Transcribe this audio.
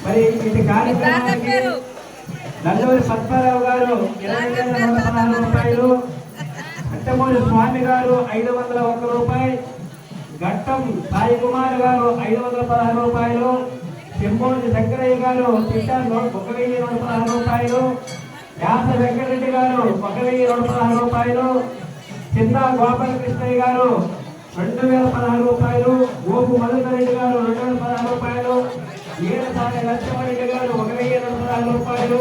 మరి ఇది కార్యక్రమానికి నల్లూరి పద్మారావు గారు 20,116 రూపాయలు, కట్టమూరి స్వామి గారు 501 రూపాయలు, ఘట్టం సాయి కుమార్ గారు 516 రూపాయలు, చెంబోజి శంకరయ్య గారు 1,116 రూపాయలు, యాస వెంకటరెడ్డి గారు 1,116 రూపాయలు, చింతా గోపాలకృష్ణయ్య గారు 2,016 రూపాయలు, గోపు మధుకర్ రెడ్డి గారు 2,016 రూపాయలు, ఏడు సారి లక్ష్మణరెడ్డి గారు 1,116 రూపాయలు.